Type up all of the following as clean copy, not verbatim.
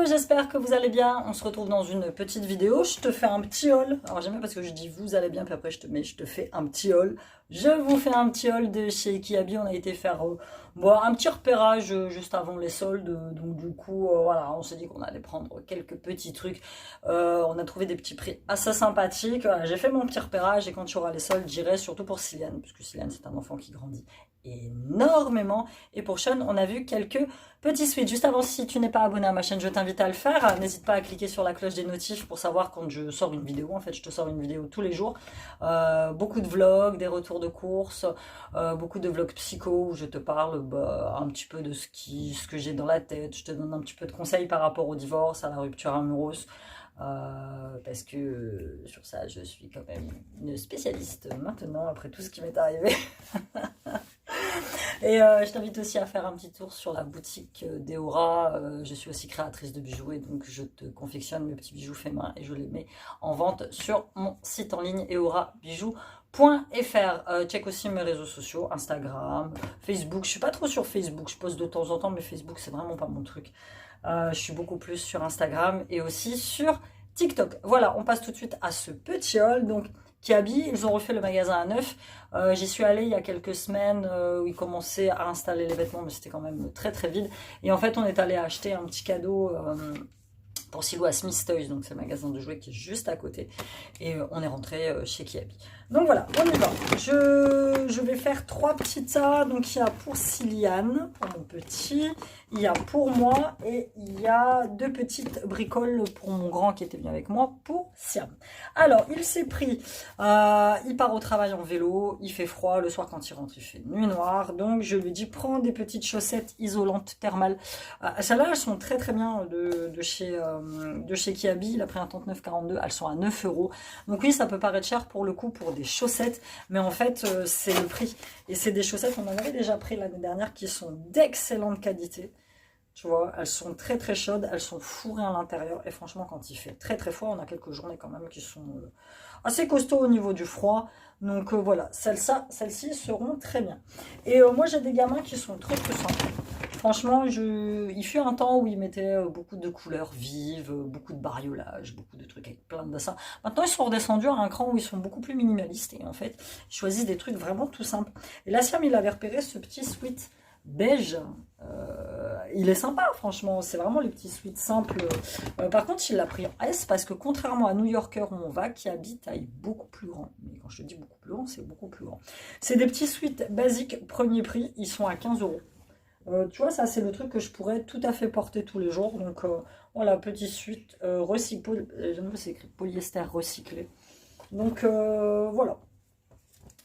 j'espère que vous allez bien. On se retrouve dans une petite vidéo. Je te fais un petit haul. Alors j'aime bien parce que je dis vous allez bien, puis après je te fais un petit haul. Je vous fais un petit haul de chez Kiabi. On a été faire un petit repérage juste avant les soldes. Donc du coup, voilà, on s'est dit qu'on allait prendre quelques petits trucs. On a trouvé des petits prix assez sympathiques. Voilà, j'ai fait mon petit repérage et quand il y aura les soldes, j'irai surtout pour Cyliane, parce que Cyliane c'est un enfant qui grandit énormément. Et pour Sean, on a vu quelques petits switches. Juste avant, si tu n'es pas abonné à ma chaîne, je t'invite à le faire. N'hésite pas à cliquer sur la cloche des notifs pour savoir quand je sors une vidéo. En fait, je te sors une vidéo tous les jours. Beaucoup de vlogs, des retours de courses, beaucoup de vlogs psycho où je te parle un petit peu de ce que j'ai dans la tête. Je te donne un petit peu de conseils par rapport au divorce, à la rupture amoureuse. Parce que sur ça, je suis quand même une spécialiste maintenant, après tout ce qui m'est arrivé. Et je t'invite aussi à faire un petit tour sur la boutique d'Eora. Je suis aussi créatrice de bijoux et donc je te confectionne mes petits bijoux faits main et je les mets en vente sur mon site en ligne eorabijoux.fr. Check aussi mes réseaux sociaux, Instagram, Facebook. Je suis pas trop sur Facebook, je poste de temps en temps, mais Facebook c'est vraiment pas mon truc. Je suis beaucoup plus sur Instagram et aussi sur TikTok. Voilà, on passe tout de suite à ce petit haul. Donc Kiabi, ils ont refait le magasin à neuf. J'y suis allée il y a quelques semaines où ils commençaient à installer les vêtements, mais c'était quand même très très vide. Et en fait, on est allé acheter un petit cadeau pour Silo à Smith Toys, donc c'est le magasin de jouets qui est juste à côté. Et on est rentré chez Kiabi. Donc voilà, on y va. Je vais faire trois petits tas. Donc il y a pour Cyliane, pour mon petit, il y a pour moi et il y a deux petites bricoles pour mon grand qui était venu avec moi pour Siam. Alors il s'est pris, il part au travail en vélo, il fait froid, le soir quand il rentre il fait nuit noire. Donc je lui dis prends des petites chaussettes isolantes thermales. Celles-là elles sont très très bien de chez Kiabi. Il a pris un 39,42, elles sont à 9 €. Donc oui ça peut paraître cher pour le coup pour des chaussettes, mais en fait c'est le prix. Et c'est des chaussettes, on en avait déjà pris l'année dernière, qui sont d'excellente qualité. Tu vois, elles sont très très chaudes, elles sont fourrées à l'intérieur. Et franchement, quand il fait très très froid, on a quelques journées quand même qui sont assez costauds au niveau du froid. Donc voilà, celles-ci seront très bien. Et moi, j'ai des gamins qui sont très très sympas. Franchement, il fut un temps où ils mettaient beaucoup de couleurs vives, beaucoup de bariolage, beaucoup de trucs avec plein de dessins. Maintenant, ils sont redescendus à un cran où ils sont beaucoup plus minimalistes. Et en fait, ils choisissent des trucs vraiment tout simples. Et là, Siam, il avait repéré ce petit sweat beige. Il est sympa, franchement. C'est vraiment les petits sweats simples. Par contre, il l'a pris en S parce que contrairement à New Yorker où on va, Kiabi taille beaucoup plus grand. Mais quand je te dis beaucoup plus grand, c'est beaucoup plus grand. C'est des petits sweats basiques premier prix. Ils sont à 15 €. Tu vois, ça c'est le truc que je pourrais tout à fait porter tous les jours. Donc voilà, petit suite recyclé, c'est écrit polyester recyclé. Donc voilà.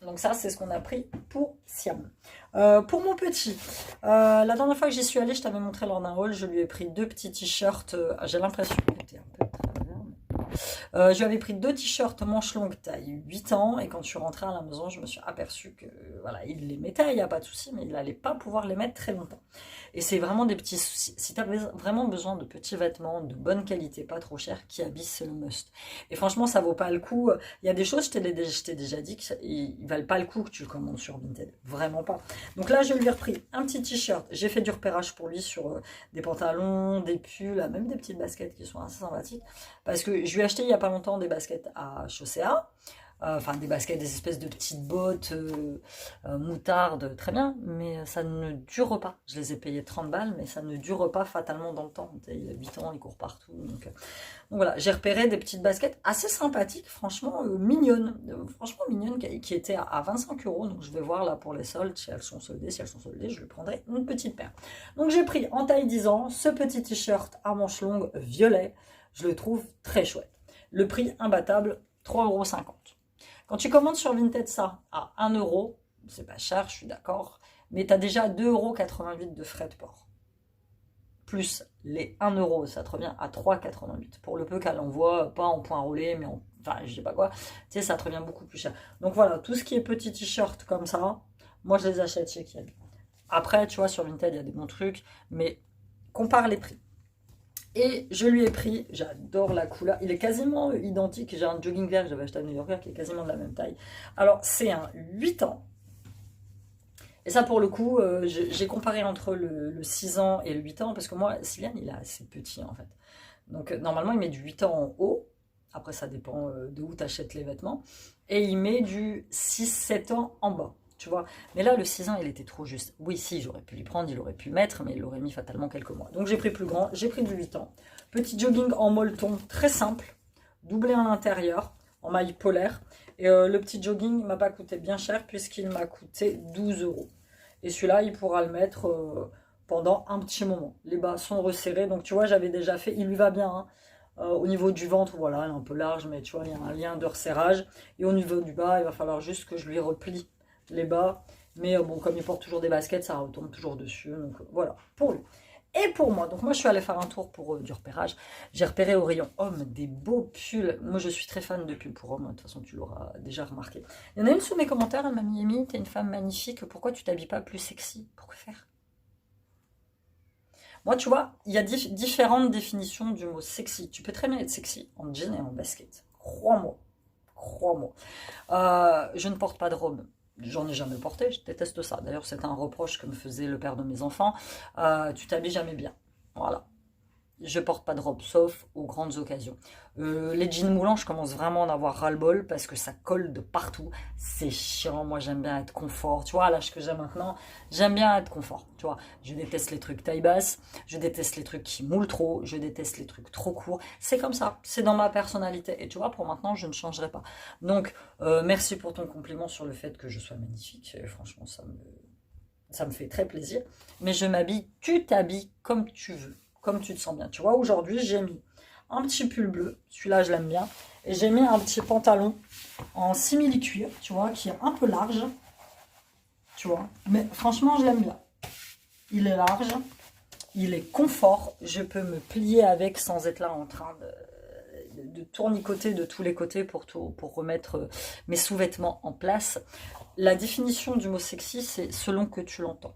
Donc ça c'est ce qu'on a pris pour Siam. Pour mon petit, la dernière fois que j'y suis allée, je t'avais montré lors d'un haul, je lui ai pris deux petits t-shirts. J'ai l'impression que c'était un peu de travers. Je lui avais pris deux t-shirts manches longues taille 8 ans et quand je suis rentrée à la maison, je me suis aperçue que voilà, il les mettait, il n'y a pas de souci, mais il n'allait pas pouvoir les mettre très longtemps. Et c'est vraiment des petits soucis. Si tu as vraiment besoin de petits vêtements de bonne qualité, pas trop chers, Kiabi c'est le must. Et franchement, ça vaut pas le coup. Il y a des choses, je t'ai déjà dit qu'ils ne valent pas le coup que tu le commandes sur Vinted. Vraiment pas. Donc là, je lui ai repris un petit t-shirt. J'ai fait du repérage pour lui sur des pantalons, des pulls, même des petites baskets qui sont assez sympathiques. Parce que je lui ai acheté il n'y a pas longtemps des baskets à Chaussea. Enfin, des baskets, des espèces de petites bottes moutarde, très bien, mais ça ne dure pas. Je les ai payées 30 balles, mais ça ne dure pas fatalement dans le temps. Il a 8 ans, il court partout. Donc voilà, j'ai repéré des petites baskets assez sympathiques, franchement mignonnes. Franchement mignonnes, qui étaient à 25 €. Donc je vais voir là pour les soldes, si elles sont soldées. Si elles sont soldées, je lui prendrai une petite paire. Donc j'ai pris en taille 10 ans ce petit t-shirt à manches longues violet. Je le trouve très chouette. Le prix imbattable, 3,50 €. Quand tu commandes sur Vinted ça à 1 €, c'est pas cher, je suis d'accord, mais tu as déjà 2,88 € de frais de port. Plus les 1 €, ça te revient à 3,88 €. Pour le peu qu'elle envoie, pas en point roulé, mais en, enfin, je sais pas quoi, tu sais, ça te revient beaucoup plus cher. Donc voilà, tout ce qui est petit t-shirt comme ça, moi je les achète chez Kiabi. Après, tu vois, sur Vinted, il y a des bons trucs, mais compare les prix. Et je lui ai pris, j'adore la couleur, il est quasiment identique, j'ai un jogging vert que j'avais acheté à New Yorker qui est quasiment de la même taille. Alors c'est un 8 ans, Et ça, pour le coup, j'ai comparé entre le 6 ans et le 8 ans, parce que moi, Cylian, il est assez petit, en fait. Donc, normalement, il met du 8 ans en haut. Après, ça dépend de où tu achètes les vêtements. Et il met du 6-7 ans en bas, tu vois. Mais là, le 6 ans, il était trop juste. Oui, si, j'aurais pu lui prendre, il aurait pu mettre, mais il l'aurait mis fatalement quelques mois. Donc, j'ai pris plus grand, j'ai pris du 8 ans. Petit jogging en molleton, très simple, doublé à l'intérieur, en maille polaire. Et le petit jogging, il m'a pas coûté bien cher, puisqu'il m'a coûté 12 euros. Et celui-là, il pourra le mettre pendant un petit moment. Les bas sont resserrés, donc tu vois, j'avais déjà fait, il lui va bien, hein. Au niveau du ventre, voilà, il est un peu large, mais tu vois, il y a un lien de resserrage. Et au niveau du bas, il va falloir juste que je lui replie les bas. Mais bon, comme il porte toujours des baskets, ça retombe toujours dessus. Donc voilà, pour lui. Et pour moi, donc moi je suis allée faire un tour pour du repérage. J'ai repéré au rayon homme des beaux pulls. Moi je suis très fan de pulls pour hommes, de toute façon tu l'auras déjà remarqué. Il y en a une sous mes commentaires, elle m'a mis Amy, t'es une femme magnifique, pourquoi tu t'habilles pas plus sexy? Pourquoi faire? Moi, tu vois, il y a différentes définitions du mot sexy. Tu peux très bien être sexy en jean et en basket. Crois-moi. Crois-moi. Je ne porte pas de robe. J'en ai jamais porté, je déteste ça. D'ailleurs, c'est un reproche que me faisait le père de mes enfants. Tu t'habilles jamais bien. Voilà. Je porte pas de robe, sauf aux grandes occasions. Les jeans moulants, je commence vraiment à en avoir ras-le-bol parce que ça colle de partout. C'est chiant, moi j'aime bien être confort. Tu vois, à l'âge que j'ai maintenant, j'aime bien être confort. Tu vois, je déteste les trucs taille basse, je déteste les trucs qui moulent trop, je déteste les trucs trop courts. C'est comme ça, c'est dans ma personnalité. Et tu vois, pour maintenant, je ne changerai pas. Donc, merci pour ton compliment sur le fait que je sois magnifique. Et franchement, ça me fait très plaisir. Mais je m'habille, tu t'habilles comme tu veux. Comme tu te sens bien. Tu vois, aujourd'hui, j'ai mis un petit pull bleu. Celui-là, je l'aime bien. Et j'ai mis un petit pantalon en simili-cuir, tu vois, qui est un peu large. Tu vois. Mais franchement, je l'aime bien. Il est large. Il est confort. Je peux me plier avec sans être là en train de tournicoter de tous les côtés pour remettre mes sous-vêtements en place. La définition du mot sexy, c'est selon que tu l'entends.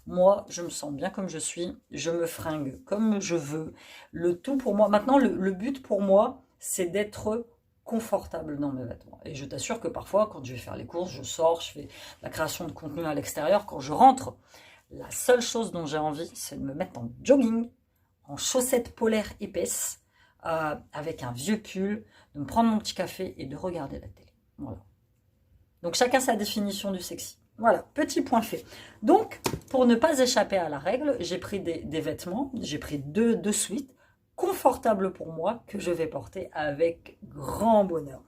Moi, je me sens bien comme je suis, je me fringue comme je veux. Le tout pour moi, maintenant, le but pour moi, c'est d'être confortable dans mes vêtements. Et je t'assure que parfois, quand je vais faire les courses, je sors, je fais la création de contenu à l'extérieur. Quand je rentre, la seule chose dont j'ai envie, c'est de me mettre en jogging, en chaussettes polaires épaisses, avec un vieux pull, de me prendre mon petit café et de regarder la télé. Voilà. Donc chacun sa définition du sexy. Voilà, petit point fait. Donc, pour ne pas échapper à la règle, j'ai pris des vêtements, j'ai pris deux suites, confortables pour moi, que je vais porter avec grand bonheur.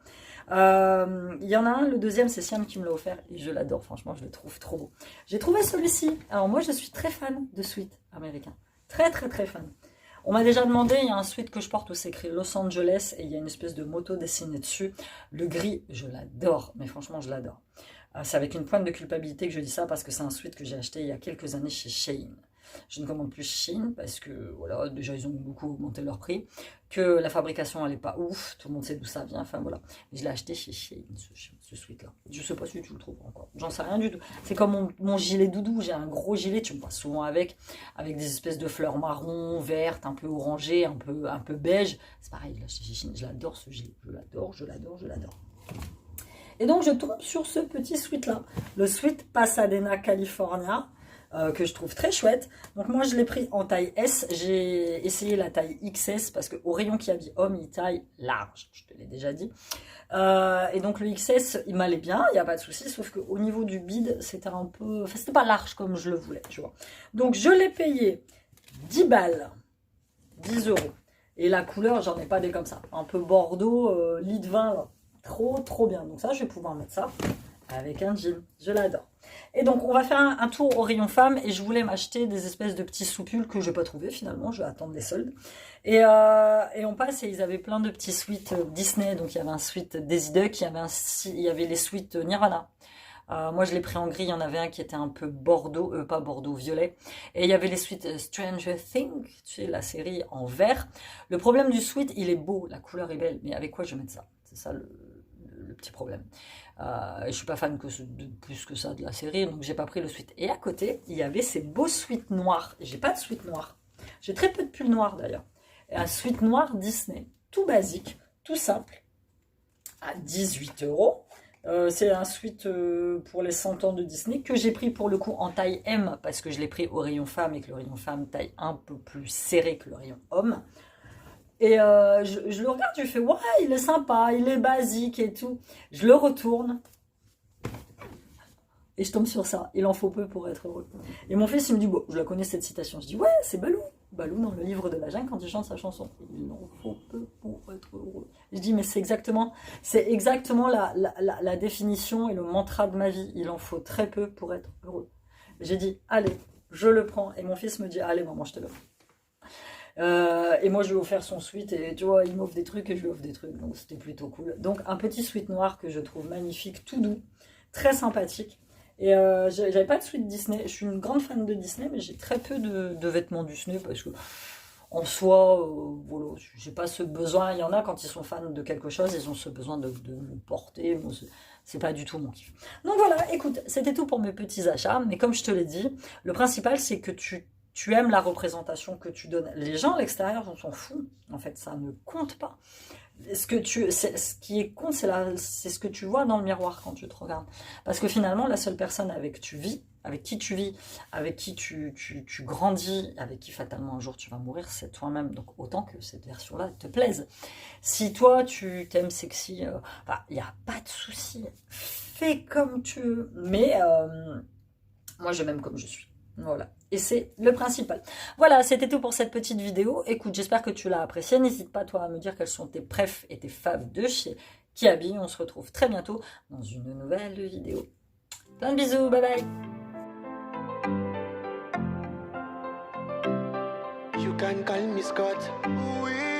Il y en a un, le deuxième, c'est Siam qui me l'a offert, et je l'adore, franchement, je le trouve trop beau. J'ai trouvé celui-ci. Alors moi, je suis très fan de suites américains. Très, très, très fan. On m'a déjà demandé, il y a un sweat que je porte où c'est écrit Los Angeles, et il y a une espèce de moto dessinée dessus. Le gris, je l'adore, mais franchement, je l'adore. C'est avec une pointe de culpabilité que je dis ça parce que c'est un sweat que j'ai acheté il y a quelques années chez Shein. Je ne commande plus Shein parce que voilà, déjà ils ont beaucoup augmenté leur prix, que la fabrication elle est pas ouf, tout le monde sait d'où ça vient, enfin voilà. Mais je l'ai acheté chez Shein, ce sweat là. Je sais pas si tu le trouves encore, j'en sais rien du tout. C'est comme mon gilet doudou, j'ai un gros gilet, tu me vois souvent avec des espèces de fleurs marron, vertes, un peu orangées, un peu beige. C'est pareil, là chez Shein, je l'adore ce gilet, je l'adore, je l'adore, je l'adore. Et donc, je tombe sur ce petit sweat-là, le sweat Pasadena California, que je trouve très chouette. Donc, moi, je l'ai pris en taille S. J'ai essayé la taille XS parce qu'au rayon qui habille homme, il taille large. Je te l'ai déjà dit. Et donc, le XS, il m'allait bien, il n'y a pas de souci. Sauf qu'au niveau du bide, c'était un peu... Enfin, c'était pas large comme je le voulais, tu vois. Donc, je l'ai payé 10 balles, 10 euros. Et la couleur, j'en ai pas des comme ça. Un peu bordeaux, lit de vin, là. Trop bien. Donc ça, je vais pouvoir mettre ça avec un jean. Je l'adore. Et donc, on va faire un tour au rayon femmes. Et je voulais m'acheter des espèces de petits soupules que je n'ai pas trouvé finalement. Je vais attendre les soldes. Et on passe et ils avaient plein de petits suites Disney. Donc, il y avait un suite Daisy Duck. Il y avait les suites Nirvana. Moi, je l'ai pris en gris. Il y en avait un qui était un peu bordeaux, pas bordeaux, violet. Et il y avait les suites Stranger Things, tu sais, la série en vert. Le problème du suite, il est beau. La couleur est belle. Mais avec quoi je vais mettre ça? C'est ça le petit problème. Je suis pas fan de plus que ça de la série, donc j'ai pas pris le sweat. Et à côté, il y avait ces beaux sweats noirs. J'ai pas de sweat noir. J'ai très peu de pulls noirs d'ailleurs. Et un sweat noir Disney, tout basique, tout simple, à 18 euros. C'est un sweat pour les 100 ans de Disney que j'ai pris pour le coup en taille M parce que je l'ai pris au rayon femme et que le rayon femme taille un peu plus serré que le rayon homme. Et je le regarde, je fais ouais, il est sympa, il est basique et tout. Je le retourne et je tombe sur ça. Il en faut peu pour être heureux. Et mon fils, il me dit bon, je la connais cette citation. Je dis ouais, c'est Balou. Balou dans le livre de la jungle quand il chante sa chanson. Il en faut peu pour être heureux. Je dis mais c'est exactement la définition et le mantra de ma vie. Il en faut très peu pour être heureux. J'ai dit allez, je le prends. Et mon fils me dit allez maman, je te l'offre. Et moi je lui ai offert son sweat et tu vois il m'offre des trucs et je lui offre des trucs, donc c'était plutôt cool. Donc un petit sweat noir que je trouve magnifique, tout doux, très sympathique. Et j'avais pas de sweat Disney, je suis une grande fan de Disney mais j'ai très peu de vêtements Disney parce que en soi, voilà, j'ai pas ce besoin. Il y en a quand ils sont fans de quelque chose, ils ont ce besoin de le porter. Moi, c'est pas du tout mon kiff. Donc voilà, écoute, c'était tout pour mes petits achats. Mais comme je te l'ai dit, le principal c'est que tu aimes la représentation que tu donnes. Les gens à l'extérieur, on s'en fout. En fait, ça ne compte pas. Ce qui est compte, c'est ce que tu vois dans le miroir quand tu te regardes. Parce que finalement, la seule personne avec qui tu vis, avec qui tu grandis, avec qui fatalement un jour tu vas mourir, c'est toi-même. Donc autant que cette version-là te plaise. Si toi, tu t'aimes sexy, il n'y a pas de souci. Fais comme tu veux. Mais moi, je m'aime comme je suis. Voilà. Et c'est le principal. Voilà, c'était tout pour cette petite vidéo. Écoute, j'espère que tu l'as appréciée. N'hésite pas, toi, à me dire quels sont tes préfs et tes faves de chez Kiabi. On se retrouve très bientôt dans une nouvelle vidéo. Plein de bisous, bye bye. You can call me Scott. Oui.